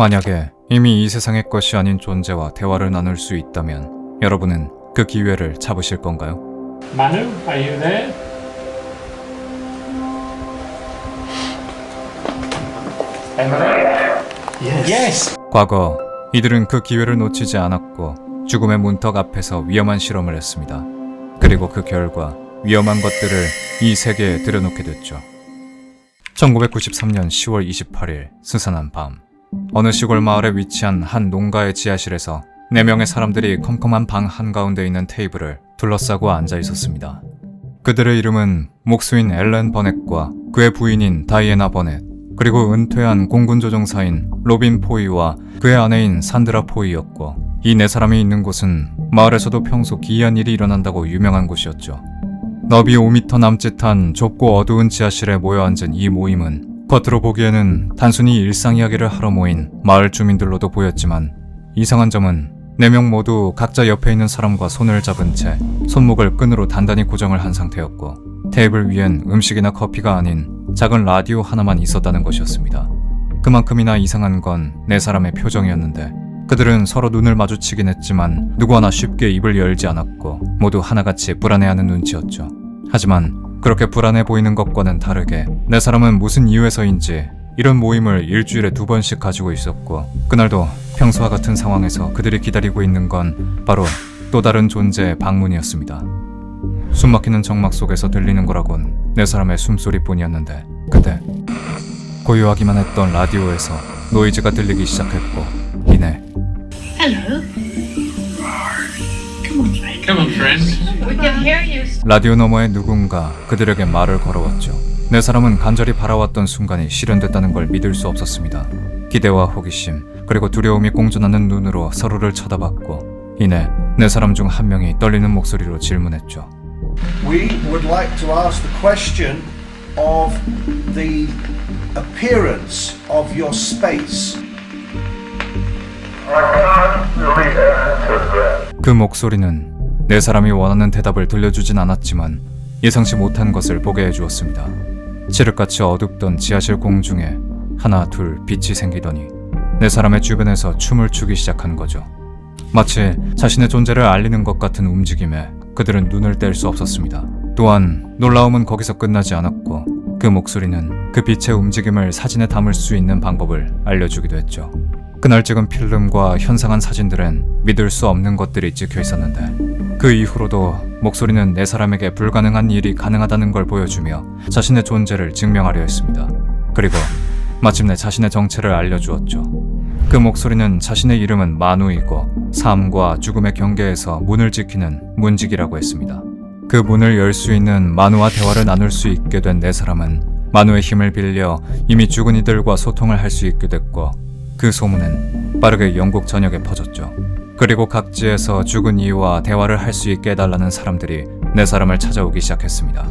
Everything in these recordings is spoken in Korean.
만약에 이미 이 세상의 것이 아닌 존재와 대화를 나눌 수 있다면 여러분은 그 기회를 잡으실 건가요? Manu, are you there? Yes. 과거 이들은 그 기회를 놓치지 않았고 죽음의 문턱 앞에서 위험한 실험을 했습니다. 그리고 그 결과 위험한 것들을 이 세계에 들여놓게 됐죠. 1993년 10월 28일 스산한 밤, 어느 시골 마을에 위치한 한 농가의 지하실에서 4명의 사람들이 컴컴한 방 한가운데 있는 테이블을 둘러싸고 앉아 있었습니다. 그들의 이름은 목수인 앨런 버넷과 그의 부인인 다이애나 버넷, 그리고 은퇴한 공군 조종사인 로빈 포이와 그의 아내인 산드라 포이였고, 이 4사람이 있는 곳은 마을에서도 평소 기이한 일이 일어난다고 유명한 곳이었죠. 너비 5m 남짓한 좁고 어두운 지하실에 모여 앉은 이 모임은 겉으로 보기에는 단순히 일상 이야기를 하러 모인 마을 주민들로도 보였지만, 이상한 점은 4명 모두 각자 옆에 있는 사람과 손을 잡은 채 손목을 끈으로 단단히 고정을 한 상태였고, 테이블 위엔 음식이나 커피가 아닌 작은 라디오 하나만 있었다는 것이었습니다. 그만큼이나 이상한 건 4사람의 표정이었는데, 그들은 서로 눈을 마주치긴 했지만 누구 하나 쉽게 입을 열지 않았고 모두 하나같이 불안해하는 눈치였죠. 하지만 그렇게 불안해 보이는 것과는 다르게 4사람은 무슨 이유에서인지 이런 모임을 일주일에 2번씩 가지고 있었고, 그날도 평소와 같은 상황에서 그들이 기다리고 있는 건 바로 또 다른 존재의 방문이었습니다. 숨막히는 정막 속에서 들리는 거라곤 4사람의 숨소리뿐이었는데, 그때 고요하기만 했던 라디오에서 노이즈가 들리기 시작했고, 이내 Hello. Come on, friend. Come on, friend. We can hear you. 라디오 너머에 누군가 그들에게 말을 걸어왔죠. 4사람은 간절히 바라왔던 순간이 실현됐다는 걸 믿을 수 없었습니다. 기대와 호기심, 그리고 두려움이 공존하는 눈으로 서로를 쳐다봤고, 이내 4사람 중 한 명이 떨리는 목소리로 질문했죠. We would like to ask the question of the appearance of your space. 그 목소리는 4사람이 원하는 대답을 들려주진 않았지만 예상치 못한 것을 보게 해주었습니다. 칠흑같이 어둡던 지하실 공중에 하나 둘 빛이 생기더니 4사람의 주변에서 춤을 추기 시작한 거죠. 마치 자신의 존재를 알리는 것 같은 움직임에 그들은 눈을 뗄 수 없었습니다. 또한 놀라움은 거기서 끝나지 않았고, 그 목소리는 그 빛의 움직임을 사진에 담을 수 있는 방법을 알려주기도 했죠. 그날 찍은 필름과 현상한 사진들엔 믿을 수 없는 것들이 찍혀 있었는데, 그 이후로도 목소리는 4사람에게 불가능한 일이 가능하다는 걸 보여주며 자신의 존재를 증명하려 했습니다. 그리고 마침내 자신의 정체를 알려주었죠. 그 목소리는 자신의 이름은 마누이고 삶과 죽음의 경계에서 문을 지키는 문직이라고 했습니다. 그 문을 열 수 있는 마누와 대화를 나눌 수 있게 된 4사람은 마누의 힘을 빌려 이미 죽은 이들과 소통을 할 수 있게 됐고, 그 소문은 빠르게 영국 전역에 퍼졌죠. 그리고 각지에서 죽은 이와 대화를 할 수 있게 해달라는 사람들이 4사람을 찾아오기 시작했습니다.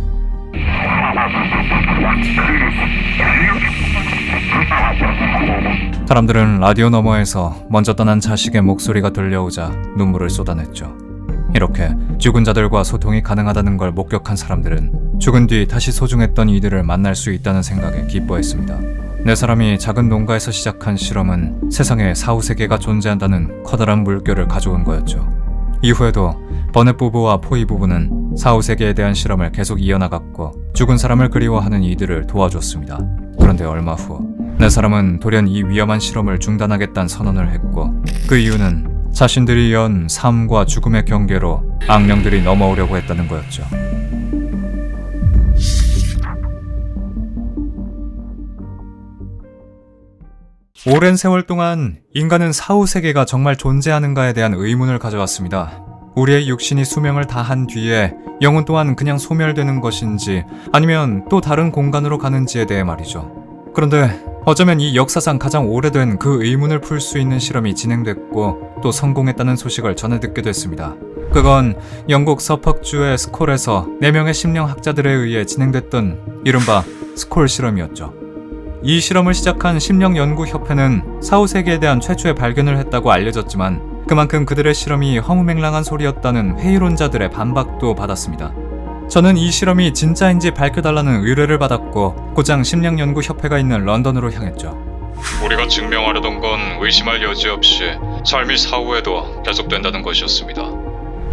사람들은 라디오 너머에서 먼저 떠난 자식의 목소리가 들려오자 눈물을 쏟아냈죠. 이렇게 죽은 자들과 소통이 가능하다는 걸 목격한 사람들은 죽은 뒤 다시 소중했던 이들을 만날 수 있다는 생각에 기뻐했습니다. 4사람이 작은 농가에서 시작한 실험은 세상에 사후세계가 존재한다는 커다란 물결을 가져온 거였죠. 이후에도 버넷 부부와 포이 부부는 사후세계에 대한 실험을 계속 이어나갔고, 죽은 사람을 그리워하는 이들을 도와줬습니다. 그런데 얼마 후 4사람은 돌연 이 위험한 실험을 중단하겠다는 선언을 했고, 그 이유는 자신들이 연 삶과 죽음의 경계로 악령들이 넘어오려고 했다는 거였죠. 오랜 세월 동안 인간은 사후세계가 정말 존재하는가에 대한 의문을 가져왔습니다. 우리의 육신이 수명을 다한 뒤에 영혼 또한 그냥 소멸되는 것인지 아니면 또 다른 공간으로 가는지에 대해 말이죠. 그런데 어쩌면 이 역사상 가장 오래된 그 의문을 풀 수 있는 실험이 진행됐고 또 성공했다는 소식을 전해 듣게 됐습니다. 그건 영국 서퍽주의 스콜에서 4명의 심령학자들에 의해 진행됐던 이른바 스콜 실험이었죠. 이 실험을 시작한 심령연구협회는 사후세계에 대한 최초의 발견을 했다고 알려졌지만, 그만큼 그들의 실험이 허무맹랑한 소리였다는 회의론자들의 반박도 받았습니다. 저는 이 실험이 진짜인지 밝혀달라는 의뢰를 받았고, 고장 심령연구협회가 있는 런던으로 향했죠. 우리가 증명하려던 건 의심할 여지 없이 삶이 사후에도 계속된다는 것이었습니다.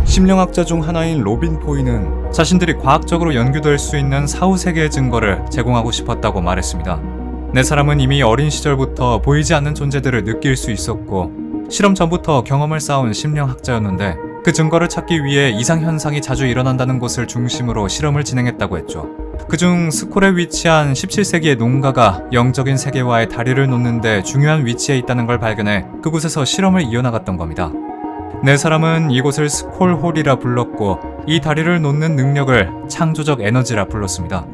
심령학자 중 하나인 로빈 포이는 자신들이 과학적으로 연구될 수 있는 사후 세계의 증거를 제공하고 싶었다고 말했습니다. 네 사람은 이미 어린 시절부터 보이지 않는 존재들을 느낄 수 있었고 실험 전부터 경험을 쌓아온 심령학자였는데 그 증거를 찾기 위해 이상 현상이 자주 일어난다는 곳을 중심으로 실험을 진행했다고 했죠. 그중 스콜에 위치한 17세기의 농가가 영적인 세계와의 다리를 놓는데 중요한 위치에 있다는 걸 발견해 그곳에서 실험을 이어나갔던 겁니다. 네 사람은 이곳을 스콜홀이라 불렀고 이 다리를 놓는 능력을 창조적 에너지라 불렀습니다.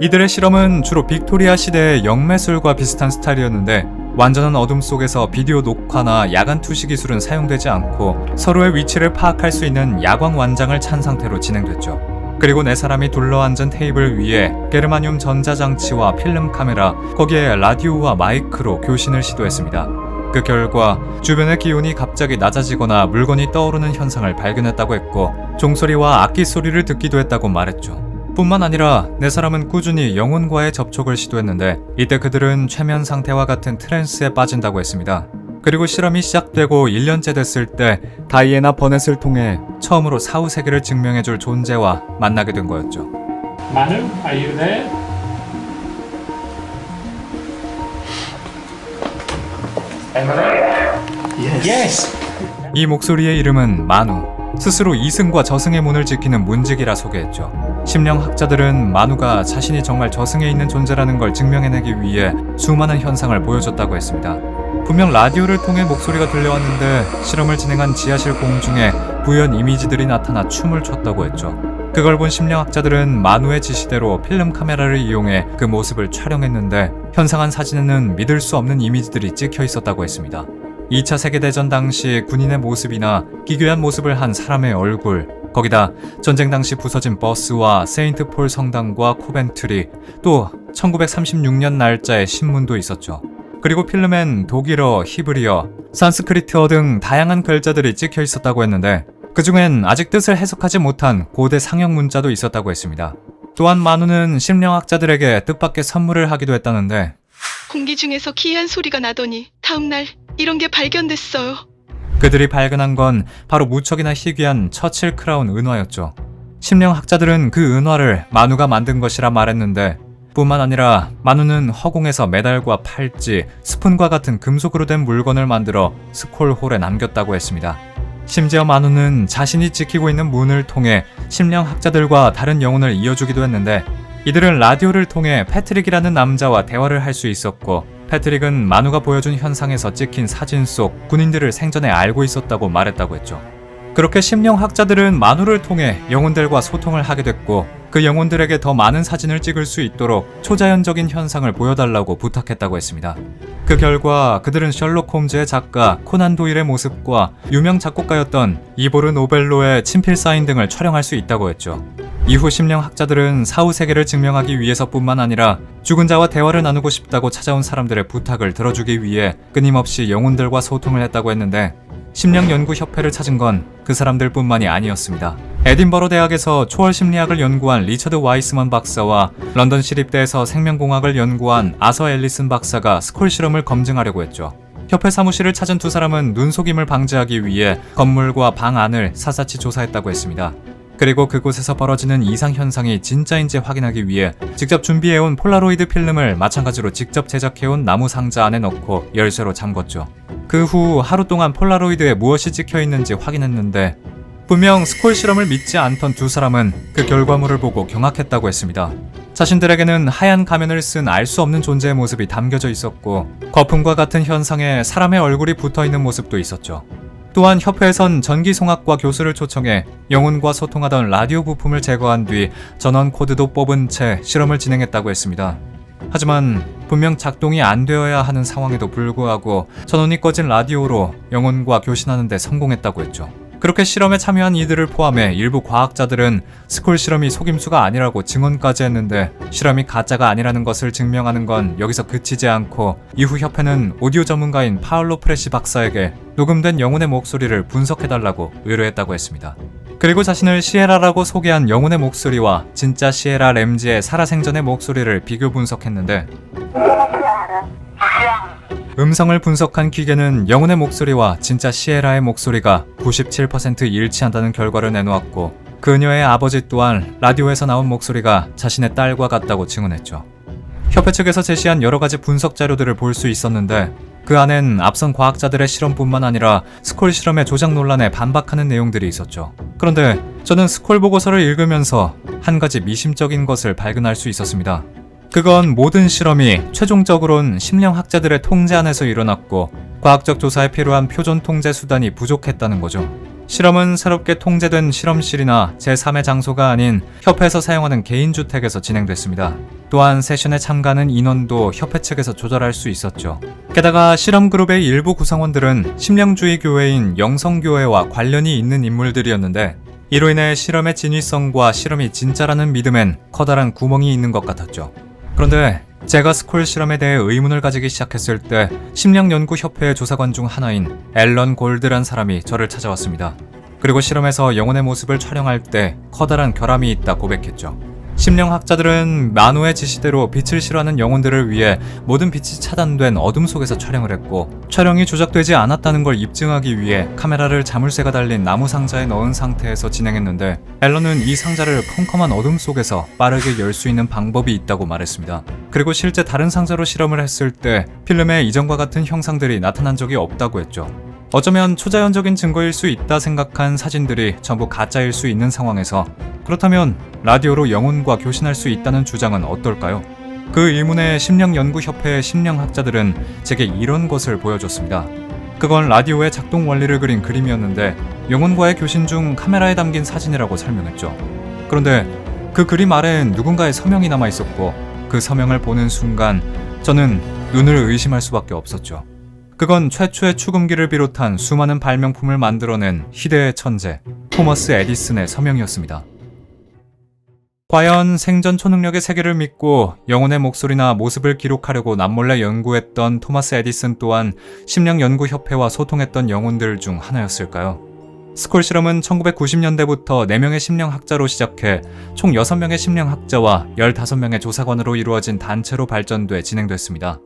이들의 실험은 주로 빅토리아 시대의 영매술과 비슷한 스타일이었는데 완전한 어둠 속에서 비디오 녹화나 야간 투시 기술은 사용되지 않고 서로의 위치를 파악할 수 있는 야광 완장을 찬 상태로 진행됐죠. 그리고 네 사람이 둘러앉은 테이블 위에 게르마늄 전자장치와 필름 카메라, 거기에 라디오와 마이크로 교신을 시도했습니다. 그 결과 주변의 기온이 갑자기 낮아지거나 물건이 떠오르는 현상을 발견했다고 했고 종소리와 악기 소리를 듣기도 했다고 말했죠. 뿐만 아니라 네 사람은 꾸준히 영혼과의 접촉을 시도했는데 이때 그들은 최면 상태와 같은 트랜스에 빠진다고 했습니다. 그리고 실험이 시작되고 1년째 됐을 때 다이애나 버넷을 통해 처음으로 사후 세계를 증명해줄 존재와 만나게 된 거였죠. Manu, are you there? Emily? Yes. 이 목소리의 이름은 마누. 스스로 이승과 저승의 문을 지키는 문직이라 소개했죠. 심령학자들은 마누가 자신이 정말 저승에 있는 존재라는 걸 증명해내기 위해 수많은 현상을 보여줬다고 했습니다. 분명 라디오를 통해 목소리가 들려왔는데 실험을 진행한 지하실 공중에 부연 이미지들이 나타나 춤을 췄다고 했죠. 그걸 본 심령학자들은 마누의 지시대로 필름 카메라를 이용해 그 모습을 촬영했는데 현상한 사진에는 믿을 수 없는 이미지들이 찍혀 있었다고 했습니다. 2차 세계대전 당시 군인의 모습이나 기괴한 모습을 한 사람의 얼굴, 거기다 전쟁 당시 부서진 버스와 세인트 폴 성당과 코벤트리, 또 1936년 날짜의 신문도 있었죠. 그리고 필름엔 독일어, 히브리어, 산스크리트어 등 다양한 글자들이 찍혀 있었다고 했는데 그 중엔 아직 뜻을 해석하지 못한 고대 상형 문자도 있었다고 했습니다. 또한 마누는 심령학자들에게 뜻밖의 선물을 하기도 했다는데 공기 중에서 기이한 소리가 나더니 다음날 이런 게 발견됐어요. 그들이 발견한 건 바로 무척이나 희귀한 처칠 크라운 은화였죠. 심령학자들은 그 은화를 마누가 만든 것이라 말했는데 뿐만 아니라 마누는 허공에서 메달과 팔찌, 스푼과 같은 금속으로 된 물건을 만들어 스콜홀에 남겼다고 했습니다. 심지어 마누는 자신이 지키고 있는 문을 통해 심령학자들과 다른 영혼을 이어주기도 했는데 이들은 라디오를 통해 패트릭이라는 남자와 대화를 할 수 있었고 패트릭은 마누가 보여준 현상에서 찍힌 사진 속 군인들을 생전에 알고 있었다고 말했다고 했죠. 그렇게 심령학자들은 마누를 통해 영혼들과 소통을 하게 됐고 그 영혼들에게 더 많은 사진을 찍을 수 있도록 초자연적인 현상을 보여달라고 부탁했다고 했습니다. 그 결과 그들은 셜록 홈즈의 작가 코난 도일의 모습과 유명 작곡가였던 이보르 노벨로의 친필 사인 등을 촬영할 수 있다고 했죠. 이후 심령학자들은 사후 세계를 증명하기 위해서뿐만 아니라 죽은 자와 대화를 나누고 싶다고 찾아온 사람들의 부탁을 들어주기 위해 끊임없이 영혼들과 소통을 했다고 했는데 심령연구협회를 찾은 건 그 사람들뿐만이 아니었습니다. 에딘버러 대학에서 초월심리학을 연구한 리처드 와이스먼 박사와 런던 시립대에서 생명공학을 연구한 아서 앨리슨 박사가 스콜 실험을 검증하려고 했죠. 협회 사무실을 찾은 두 사람은 눈속임을 방지하기 위해 건물과 방 안을 샅샅이 조사했다고 했습니다. 그리고 그곳에서 벌어지는 이상 현상이 진짜인지 확인하기 위해 직접 준비해온 폴라로이드 필름을 마찬가지로 직접 제작해온 나무 상자 안에 넣고 열쇠로 잠궜죠. 그 후 하루 동안 폴라로이드에 무엇이 찍혀 있는지 확인했는데 분명 스콜 실험을 믿지 않던 두 사람은 그 결과물을 보고 경악했다고 했습니다. 자신들에게는 하얀 가면을 쓴 알 수 없는 존재의 모습이 담겨져 있었고 거품과 같은 현상에 사람의 얼굴이 붙어있는 모습도 있었죠. 또한 협회에선 전기송악과 교수를 초청해 영혼과 소통하던 라디오 부품을 제거한 뒤 전원 코드도 뽑은 채 실험을 진행했다고 했습니다. 하지만 분명 작동이 안 되어야 하는 상황에도 불구하고 전원이 꺼진 라디오로 영혼과 교신하는 데 성공했다고 했죠. 그렇게 실험에 참여한 이들을 포함해 일부 과학자들은 스콜 실험이 속임수가 아니라고 증언까지 했는데 실험이 가짜가 아니라는 것을 증명하는 건 여기서 그치지 않고 이후 협회는 오디오 전문가인 파울로 프레시 박사에게 녹음된 영혼의 목소리를 분석해달라고 의뢰했다고 했습니다. 그리고 자신을 시에라라고 소개한 영혼의 목소리와 진짜 시에라 램지의 살아생전의 목소리를 비교 분석했는데 음성을 분석한 기계는 영혼의 목소리와 진짜 시에라의 목소리가 97% 일치한다는 결과를 내놓았고, 그녀의 아버지 또한 라디오에서 나온 목소리가 자신의 딸과 같다고 증언했죠. 협회 측에서 제시한 여러 가지 분석 자료들을 볼 수 있었는데, 그 안엔 앞선 과학자들의 실험뿐만 아니라 스콜 실험의 조작 논란에 반박하는 내용들이 있었죠. 그런데 저는 스콜 보고서를 읽으면서 한 가지 미심적인 것을 발견할 수 있었습니다. 그건 모든 실험이 최종적으로는 심령학자들의 통제 안에서 일어났고, 과학적 조사에 필요한 표준 통제 수단이 부족했다는 거죠. 실험은 새롭게 통제된 실험실이나 제3의 장소가 아닌 협회에서 사용하는 개인주택에서 진행됐습니다. 또한 세션에 참가하는 인원도 협회 측에서 조절할 수 있었죠. 게다가 실험그룹의 일부 구성원들은 심령주의 교회인 영성교회와 관련이 있는 인물들이었는데, 이로 인해 실험의 진위성과 실험이 진짜라는 믿음엔 커다란 구멍이 있는 것 같았죠. 그런데 제가 스콜 실험에 대해 의문을 가지기 시작했을 때 심령연구협회의 조사관 중 하나인 앨런 골드란 사람이 저를 찾아왔습니다. 그리고 실험에서 영혼의 모습을 촬영할 때 커다란 결함이 있다 고백했죠. 심령학자들은 만호의 지시대로 빛을 싫어하는 영혼들을 위해 모든 빛이 차단된 어둠 속에서 촬영을 했고, 촬영이 조작되지 않았다는 걸 입증하기 위해 카메라를 자물쇠가 달린 나무 상자에 넣은 상태에서 진행했는데, 앨런은 이 상자를 컴컴한 어둠 속에서 빠르게 열 수 있는 방법이 있다고 말했습니다. 그리고 실제 다른 상자로 실험을 했을 때 필름에 이전과 같은 형상들이 나타난 적이 없다고 했죠. 어쩌면 초자연적인 증거일 수 있다 생각한 사진들이 전부 가짜일 수 있는 상황에서, 그렇다면 라디오로 영혼과 교신할 수 있다는 주장은 어떨까요? 그 의문에 심령연구협회의 심령학자들은 제게 이런 것을 보여줬습니다. 그건 라디오의 작동 원리를 그린 그림이었는데, 영혼과의 교신 중 카메라에 담긴 사진이라고 설명했죠. 그런데 그 그림 아래엔 누군가의 서명이 남아있었고, 그 서명을 보는 순간 저는 눈을 의심할 수밖에 없었죠. 그건 최초의 축음기를 비롯한 수많은 발명품을 만들어낸 희대의 천재 토머스 에디슨의 서명이었습니다. 과연 생전 초능력의 세계를 믿고 영혼의 목소리나 모습을 기록하려고 남몰래 연구했던 토머스 에디슨 또한 심령연구협회와 소통했던 영혼들 중 하나였을까요? 스콜 실험은 1990년대부터 4명의 심령학자로 시작해 총 6명의 심령학자와 15명의 조사관으로 이루어진 단체로 발전돼 진행됐습니다.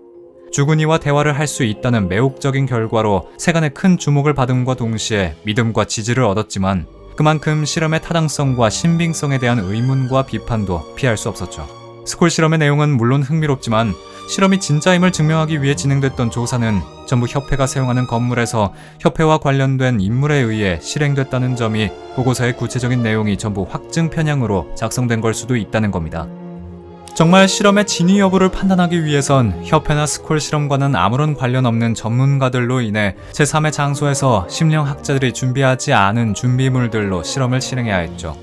죽은 이와 대화를 할 수 있다는 매혹적인 결과로 세간의 큰 주목을 받음과 동시에 믿음과 지지를 얻었지만, 그만큼 실험의 타당성과 신빙성에 대한 의문과 비판도 피할 수 없었죠. 스콜 실험의 내용은 물론 흥미롭지만, 실험이 진짜임을 증명하기 위해 진행됐던 조사는 전부 협회가 사용하는 건물에서 협회와 관련된 인물에 의해 실행됐다는 점이 보고서의 구체적인 내용이 전부 확증 편향으로 작성된 걸 수도 있다는 겁니다. 정말 실험의 진위 여부를 판단하기 위해선 협회나 스콜 실험과는 아무런 관련 없는 전문가들로 인해 제3의 장소에서 심령학자들이 준비하지 않은 준비물들로 실험을 실행해야 했죠.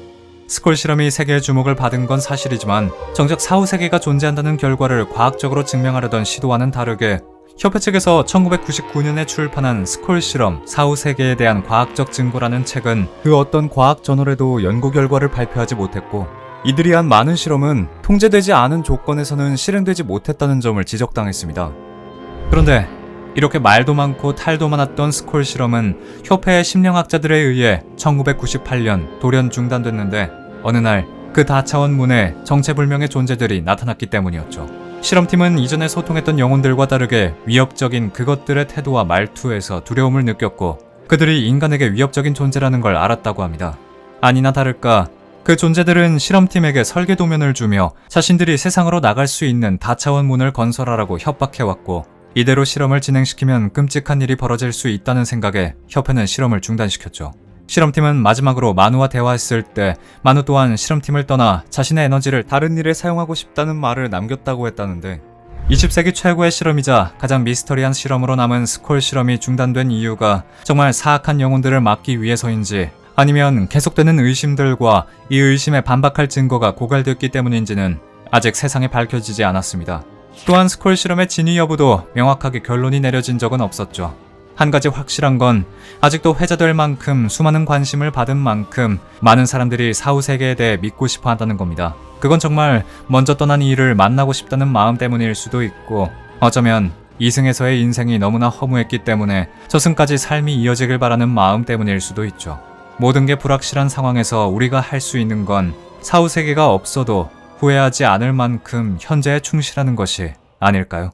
스콜 실험이 세계의 주목을 받은 건 사실이지만, 정작 사후세계가 존재한다는 결과를 과학적으로 증명하려던 시도와는 다르게 협회 측에서 1999년에 출판한 스콜 실험 사후세계에 대한 과학적 증거라는 책은 그 어떤 과학 저널에도 연구 결과를 발표하지 못했고, 이들이 한 많은 실험은 통제되지 않은 조건에서는 실행되지 못했다는 점을 지적당했습니다. 그런데 이렇게 말도 많고 탈도 많았던 스콜 실험은 협회의 심령학자들에 의해 1998년 돌연 중단됐는데, 어느 날 그 다차원 문에 정체불명의 존재들이 나타났기 때문이었죠. 실험팀은 이전에 소통했던 영혼들과 다르게 위협적인 그것들의 태도와 말투에서 두려움을 느꼈고, 그들이 인간에게 위협적인 존재라는 걸 알았다고 합니다. 아니나 다를까 그 존재들은 실험팀에게 설계 도면을 주며 자신들이 세상으로 나갈 수 있는 다차원 문을 건설하라고 협박해왔고, 이대로 실험을 진행시키면 끔찍한 일이 벌어질 수 있다는 생각에 협회는 실험을 중단시켰죠. 실험팀은 마지막으로 만우와 대화했을 때 만우 또한 실험팀을 떠나 자신의 에너지를 다른 일에 사용하고 싶다는 말을 남겼다고 했다는데, 20세기 최고의 실험이자 가장 미스터리한 실험으로 남은 스콜 실험이 중단된 이유가 정말 사악한 영혼들을 막기 위해서인지, 아니면 계속되는 의심들과 이 의심에 반박할 증거가 고갈됐기 때문인지는 아직 세상에 밝혀지지 않았습니다. 또한 스콜 실험의 진위 여부도 명확하게 결론이 내려진 적은 없었죠. 한 가지 확실한 건 아직도 회자될 만큼 수많은 관심을 받은 만큼 많은 사람들이 사후세계에 대해 믿고 싶어 한다는 겁니다. 그건 정말 먼저 떠난 이를 만나고 싶다는 마음 때문일 수도 있고, 어쩌면 이승에서의 인생이 너무나 허무했기 때문에 저승까지 삶이 이어지길 바라는 마음 때문일 수도 있죠. 모든 게 불확실한 상황에서 우리가 할 수 있는 건 사후세계가 없어도 후회하지 않을 만큼 현재에 충실하는 것이 아닐까요?